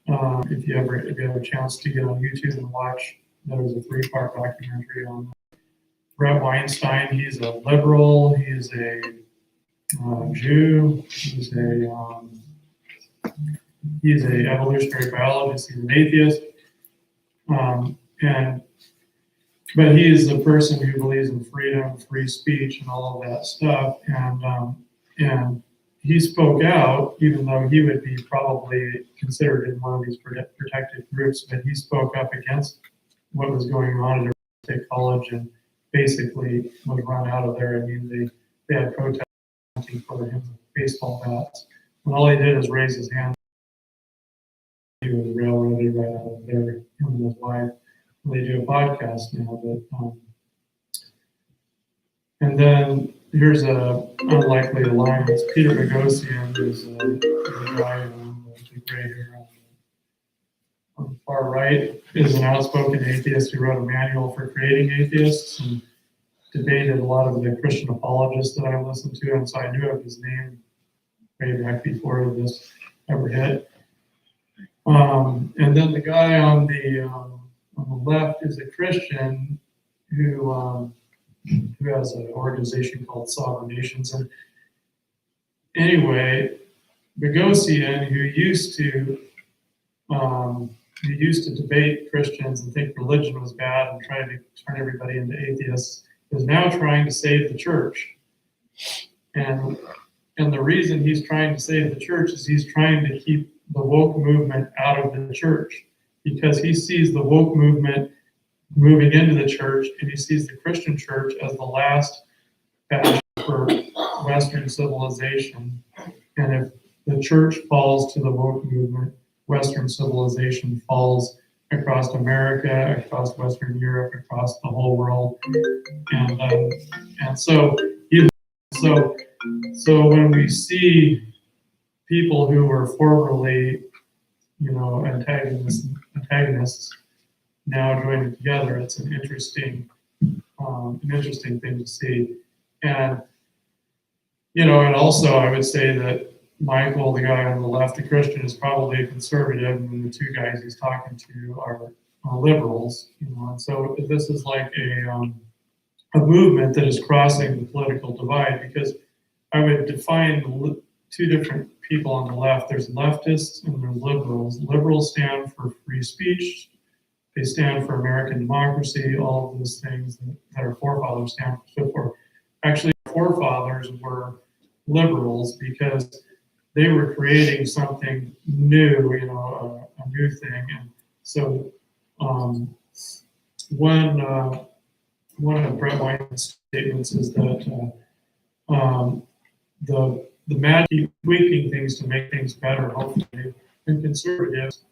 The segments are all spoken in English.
If you have a chance to get on YouTube and watch, there was a 3-part documentary on Brett Weinstein. He's a liberal. He's a Jew. He's a evolutionary biologist. He's an atheist. But he is a person who believes in freedom, free speech, and all of that stuff. And he spoke out, even though he would be probably considered in one of these protected groups. But he spoke up against what was going on at State College, and basically was run out of there. I mean, they had protesting for him with baseball bats, and all he did was raise his hand. He was railroaded right out of there. Him and his wife. They do a podcast now, but and then here's a unlikely alliance. Peter Boghossian is a guy with the gray hair on the far right, is an outspoken atheist who wrote a manual for creating atheists and debated a lot of the Christian apologists that I listened to, and so I knew of his name way back before this ever hit. And then the guy on the left is a Christian who has an organization called Sovereign Nations. And anyway, Boghossian, who used to debate Christians and think religion was bad and try to turn everybody into atheists, is now trying to save the church. And the reason he's trying to save the church is he's trying to keep the woke movement out of the church, because he sees the woke movement moving into the church, and he sees the Christian church as the last bastion for Western civilization. And if the church falls to the woke movement, Western civilization falls across America, across Western Europe, across the whole world. And so when we see people who were formerly, antagonists now joining together, it's an interesting thing to see. And and also I would say that Michael, the guy on the left, the Christian, is probably a conservative, and the two guys he's talking to are liberals. And so this is like a movement that is crossing the political divide, because I would define two different people on the left. There's leftists and there's liberals. Liberals stand for free speech. They stand for American democracy, all of those things that our forefathers stood for. Actually, our forefathers were liberals because they were creating something new, a new thing. And so one of Brett Weinstein's statements is that the magic keep tweaking things to make things better, hopefully, and conservatives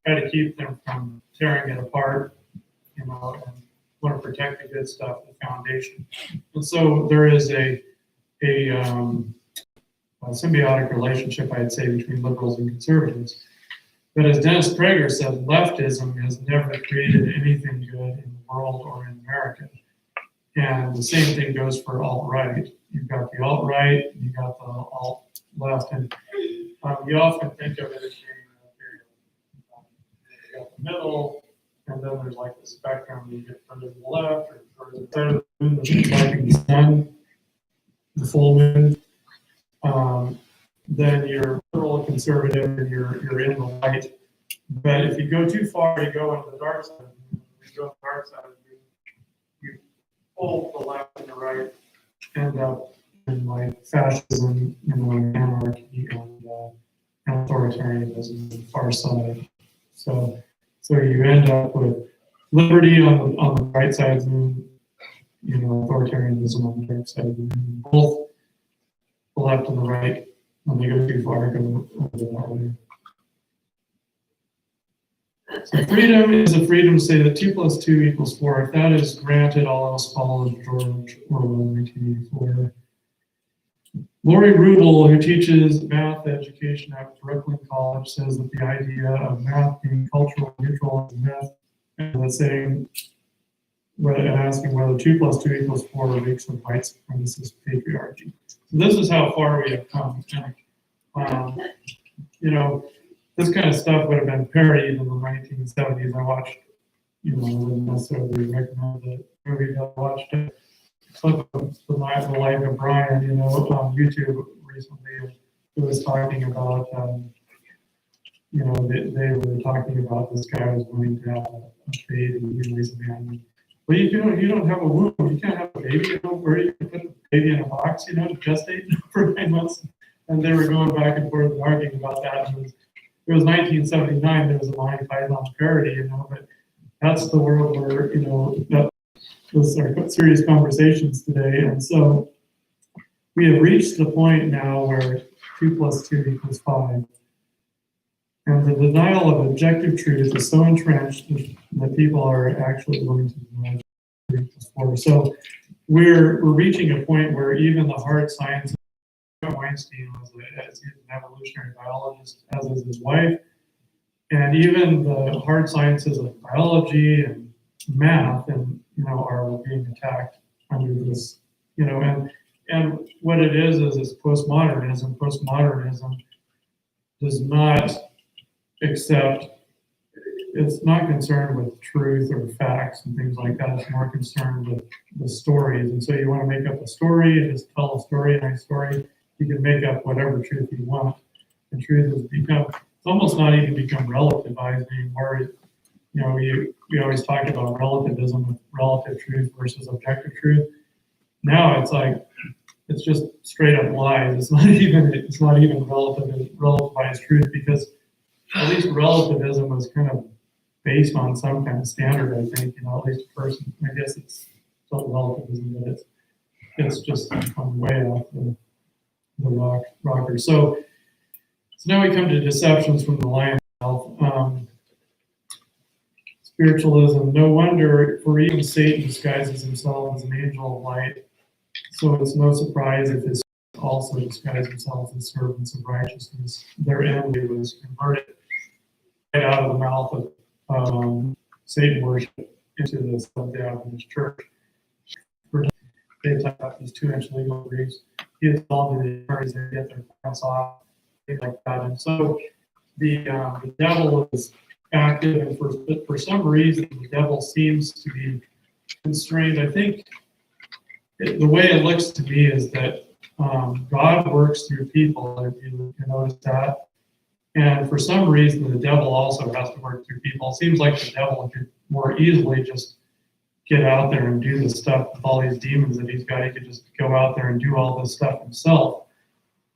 try to keep them from tearing it apart, and want to protect the good stuff, the foundation. And so there is a symbiotic relationship, I'd say, between liberals and conservatives. But as Dennis Prager said, leftism has never created anything good in the world or in America. And the same thing goes for alt-right. You've got the alt-right, you've got the alt-left, and you often think of it as being you got the middle, and then there's like the spectrum. You get further to the left or further to the moon, like the sun, the full moon. Then you're liberal, conservative, and you're in the light. But if you go too far, you go into the dark side. You go to the dark side, you pull the left and the right, end up in like fascism, anarchy, and authoritarianism, the far side. So you end up with liberty on the right side of the moon, authoritarianism on the dark side of the moon. Both the left and the right, when they go too far, go over that way. So freedom is a freedom to say that 2 + 2 = 4. If that is granted, all else follows. George Orwell, 1984. Lori Rubel, who teaches math education at Brooklyn College, says that the idea of math being cultural neutral is a myth, and the same, asking whether 2 + 2 = 4 reeks of white supremacist patriarchy. So this is how far we have come. this kind of stuff would have been parodied in the 1970s. I watched, I wouldn't necessarily recommend the movie, but I watched a clip of the life of Brian, on YouTube recently. It was talking about, they were talking about this guy was going to have a baby, and he's a man. Well, you don't have a womb, you can't have a baby. Where are you going to put the baby in a box, to gestate for 9 months? And they were going back and forth and arguing about that. It was 1979. There was a Monty Python parody, but that's the world where that was our serious conversations today. And so we have reached the point now where 2 + 2 = 5. And the denial of objective truth is so entrenched that people are actually willing to deny 3 + 4. So we're reaching a point where even the hard science, Weinstein was an evolutionary biologist, as is his wife, and even the hard sciences of biology and math, and are being attacked under this, and what it is it's postmodernism. Postmodernism does not accept, it's not concerned with truth or facts and things like that. It's more concerned with the stories. And so you want to make up a story and just tell a story, a nice story. You can make up whatever truth you want. And truth has it's almost not even become relativized anymore. We always talk about relativism with relative truth versus objective truth. Now it's like, it's just straight up lies. It's not even relativized truth, because at least relativism was kind of based on some kind of standard, I think, at least a person. I guess it's still relativism, but it's just come way off the rocker. So now we come to deceptions from the lion health. Spiritualism, no wonder, for even Satan disguises himself as an angel of light. So it's no surprise if his also disguise themselves as servants of righteousness. Their enemy was converted right out of the mouth of Satan worship into the Seventh-day Adventist Church. They attacked these 2-inch legal briefs. He has called the attorneys to get their pants off, things like that. And so the devil is active, and for some reason the devil seems to be constrained. I think the way it looks to me is that God works through people, if you notice that. And for some reason, the devil also has to work through people. It seems like the devil could more easily just get out there and do the stuff with all these demons that he's got. He could just go out there and do all this stuff himself.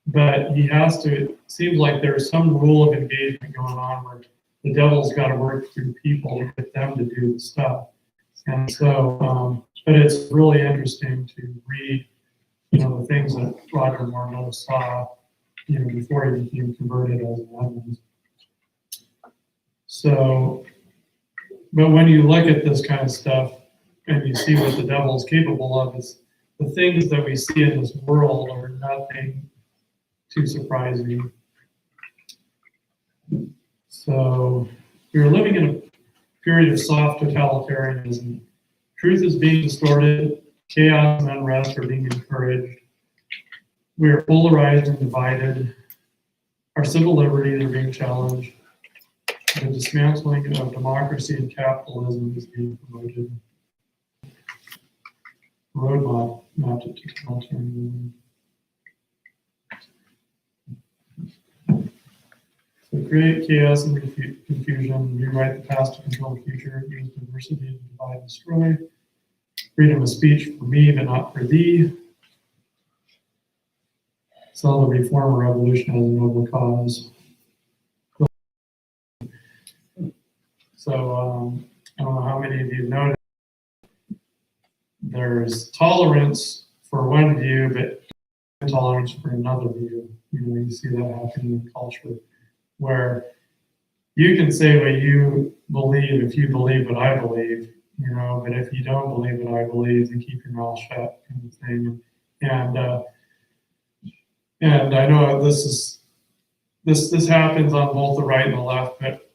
But he has to, it seems like there's some rule of engagement going on where the devil's got to work through people to get them to do the stuff. And so, but it's really interesting to read, the things that Roger Morneau saw, before he became converted as an Adventist. So, but when you look at this kind of stuff and you see what the devil is capable of, is the things that we see in this world are nothing too surprising. So we're living in a period of soft totalitarianism. Truth is being distorted, chaos and unrest are being encouraged. We are polarized and divided. Our civil liberties are being challenged. The dismantling of democracy and capitalism is being promoted. Roadmap to totalitarianism. So create chaos and confusion, rewrite the past to control the future, use diversity to divide and destroy. Freedom of speech for me, but not for thee. Sell the reform or revolution as a noble cause. So I don't know how many of you noticed, there's tolerance for one view, but intolerance for another view. You see that happening in culture, where you can say what you believe if you believe what I believe, but if you don't believe what I believe, then keep your mouth shut, kind of thing. And I know this happens on both the right and the left, but